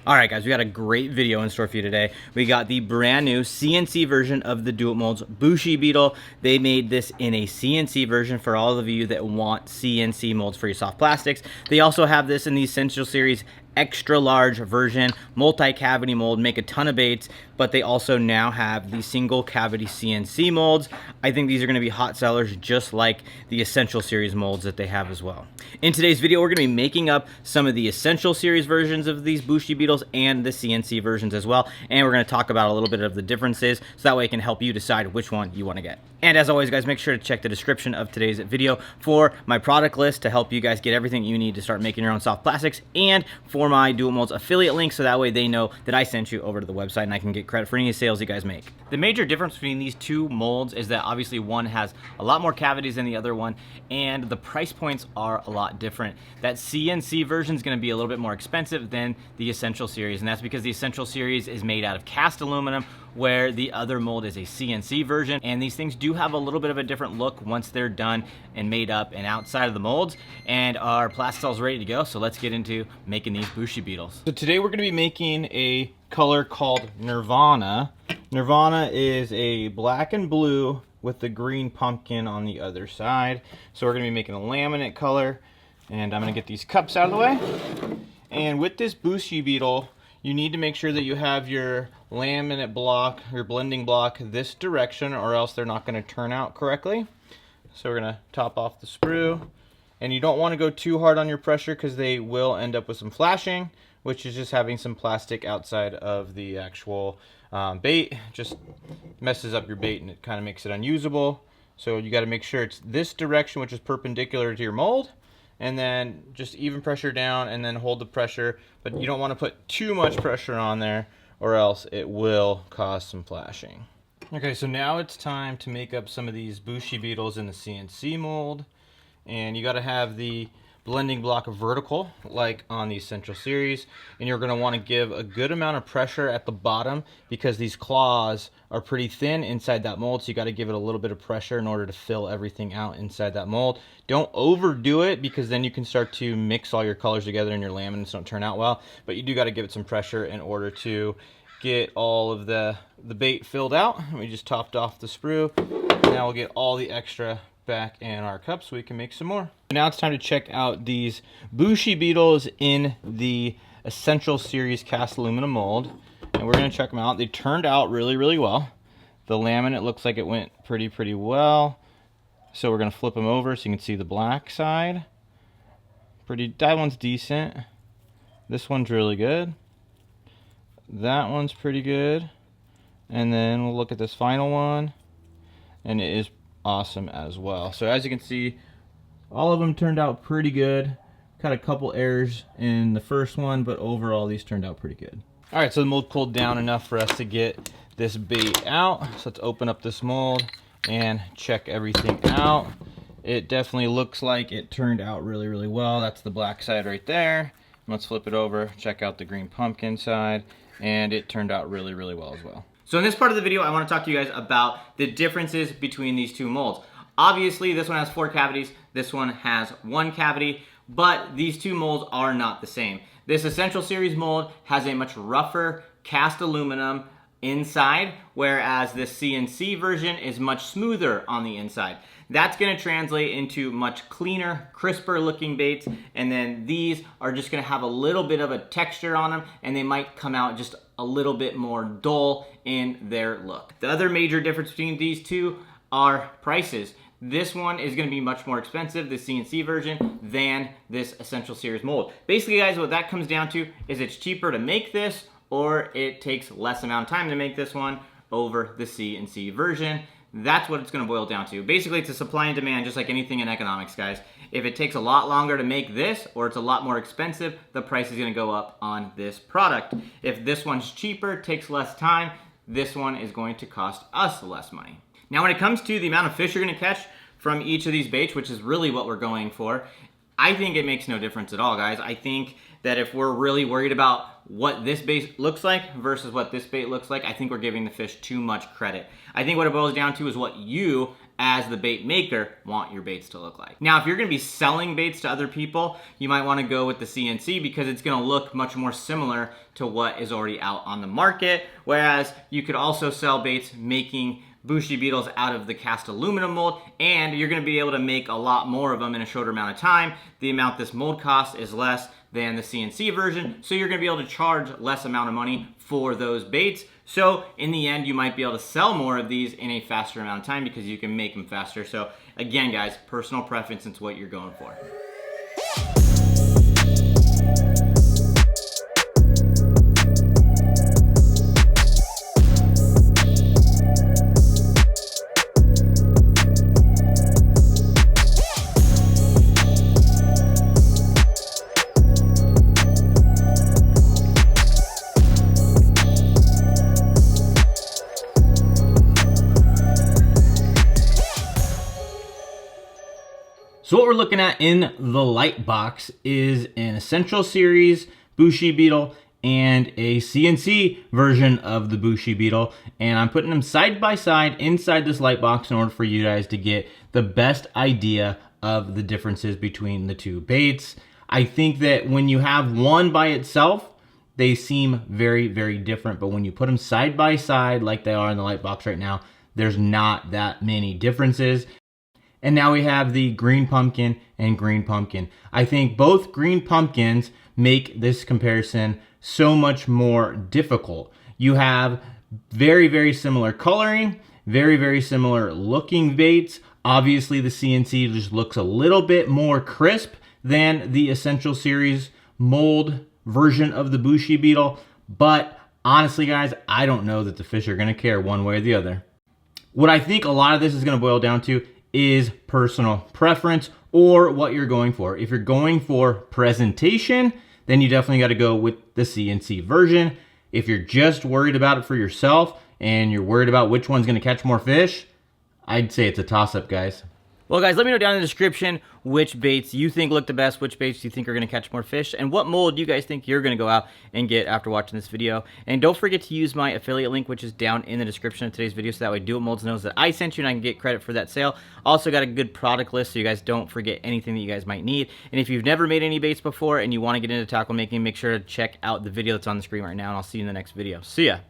All right, guys, we got a great video in store for you today. We got the brand new CNC version of the Dual Molds Bushi Beetle. They made this in a CNC version for all of you that want CNC molds for your soft plastics. They also have this in the Essential Series extra large version, multi-cavity mold, make a ton of baits, but they also now have the single cavity CNC molds. I think these are gonna be hot sellers just like the Essential Series molds that they have as well. In today's video, we're gonna be making up some of the Essential Series versions of these Bushi Beetles and the CNC versions as well, and we're gonna talk about a little bit of the differences so that way it can help you decide which one you wanna get. And as always, guys, make sure to check the description of today's video for my product list to help you guys get everything you need to start making your own soft plastics, and for my Dual Molds affiliate link so that way they know that I sent you over to the website and I can get credit for any sales you guys make. The major difference between these two molds is that obviously one has a lot more cavities than the other one, and the price points are a lot different. That CNC version is going to be a little bit more expensive than the Essential Series, and that's because the Essential Series is made out of cast aluminum, where the other mold is a CNC version, and these things do have a little bit of a different look once they're done and made up and outside of the molds. And our Plastisol is ready to go, so let's get into making these Bushi Beetles. So today we're going to be making a color called Nirvana. Nirvana is a black and blue with the green pumpkin on the other side. So we're going to be making a laminate color, and I'm going to get these cups out of the way. And with this Bushi Beetle, you need to make sure that you have your laminate block, your blending block this direction, or else they're not going to turn out correctly. So we're going to top off the sprue. And you don't want to go too hard on your pressure because they will end up with some flashing, which is just having some plastic outside of the actual bait. Just messes up your bait and it kind of makes it unusable. So you got to make sure it's this direction, which is perpendicular to your mold. And then just even pressure down and then hold the pressure, but you don't want to put too much pressure on there or else it will cause some flashing. Okay, so now it's time to make up some of these Bushi Beetles in the CNC mold, and you got to have the blending block vertical like on the Essential Series, and you're going to want to give a good amount of pressure at the bottom because these claws are pretty thin inside that mold, so you got to give it a little bit of pressure in order to fill everything out inside that mold. Don't overdo it because then you can start to mix all your colors together and your laminates don't turn out well, but you do got to give it some pressure in order to get all of the bait filled out. We just topped off the sprue. Now we'll get all the extra back in our cups so we can make some more. Now it's time to check out these Bushi Beetles in the Essential Series cast aluminum mold, and we're going to check them out. They turned out really well. The laminate looks like it went pretty well, so we're going to flip them over so you can see the black side. That one's decent. This one's really good. That one's pretty good. And then we'll look at this final one, and it is awesome as well. So as you can see, all of them turned out pretty good. Got a couple errors in the first one, but overall these turned out pretty good. All right, so the mold cooled down enough for us to get this bait out. So let's open up this mold and check everything out. It definitely looks like it turned out really well. That's the black side right there. Let's flip it over, check out the green pumpkin side, and it turned out really well as well. So in this part of the video, I want to talk to you guys about the differences between these two molds. Obviously, this one has 4 cavities, this one has 1 cavity, but these two molds are not the same. This Essential Series mold has a much rougher cast aluminum inside, whereas this CNC version is much smoother on the inside. That's going to translate into much cleaner, crisper looking baits, and then these are just going to have a little bit of a texture on them, and they might come out just a little bit more dull in their look. The other major difference between these two are prices. This one is going to be much more expensive, the CNC version, than this Essential Series mold. Basically, guys, what that comes down to is it's cheaper to make this, or it takes less amount of time to make this one over the CNC version. That's what it's going to boil down to. Basically, it's a supply and demand, just like anything in economics, guys. If it takes a lot longer to make this, or it's a lot more expensive, the price is going to go up on this product. If this one's cheaper, takes less time, this one is going to cost us less money. Now, when it comes to the amount of fish you're going to catch from each of these baits, which is really what we're going for, I think it makes no difference at all, guys. I think that if we're really worried about what this bait looks like versus what this bait looks like, I think we're giving the fish too much credit. I think what it boils down to is what you as the bait maker, want your baits to look like. Now, if you're gonna be selling baits to other people, you might wanna go with the CNC because it's gonna look much more similar to what is already out on the market, whereas you could also sell baits making Bushi Beetles out of the cast aluminum mold, and you're gonna be able to make a lot more of them in a shorter amount of time. The amount this mold costs is less than the CNC version, so you're gonna be able to charge less amount of money for those baits. So in the end, you might be able to sell more of these in a faster amount of time because you can make them faster. So again, guys, personal preference is what you're going for. So what we're looking at in the light box is an Essential Series Bushi Beetle and a CNC version of the Bushi Beetle. And I'm putting them side by side inside this light box in order for you guys to get the best idea of the differences between the two baits. I think that when you have one by itself, they seem very, very different. But when you put them side by side like they are in the light box right now, there's not that many differences. And now we have the green pumpkin and green pumpkin. I think both green pumpkins make this comparison so much more difficult. You have very, very similar coloring, very, very similar looking baits. Obviously the CNC just looks a little bit more crisp than the Essential Series mold version of the Bushi Beetle. But honestly guys, I don't know that the fish are gonna care one way or the other. What I think a lot of this is gonna boil down to is personal preference or what you're going for. If you're going for presentation, then you definitely got to go with the CNC version. If you're just worried about it for yourself and you're worried about which one's going to catch more fish, I'd say it's a toss-up, guys. Well, guys, let me know down in the description which baits you think look the best, which baits you think are going to catch more fish, and what mold you guys think you're going to go out and get after watching this video. And don't forget to use my affiliate link, which is down in the description of today's video, so that way Do It Molds knows that I sent you and I can get credit for that sale. Also got a good product list so you guys don't forget anything that you guys might need. And if you've never made any baits before and you want to get into tackle making, make sure to check out the video that's on the screen right now, and I'll see you in the next video. See ya!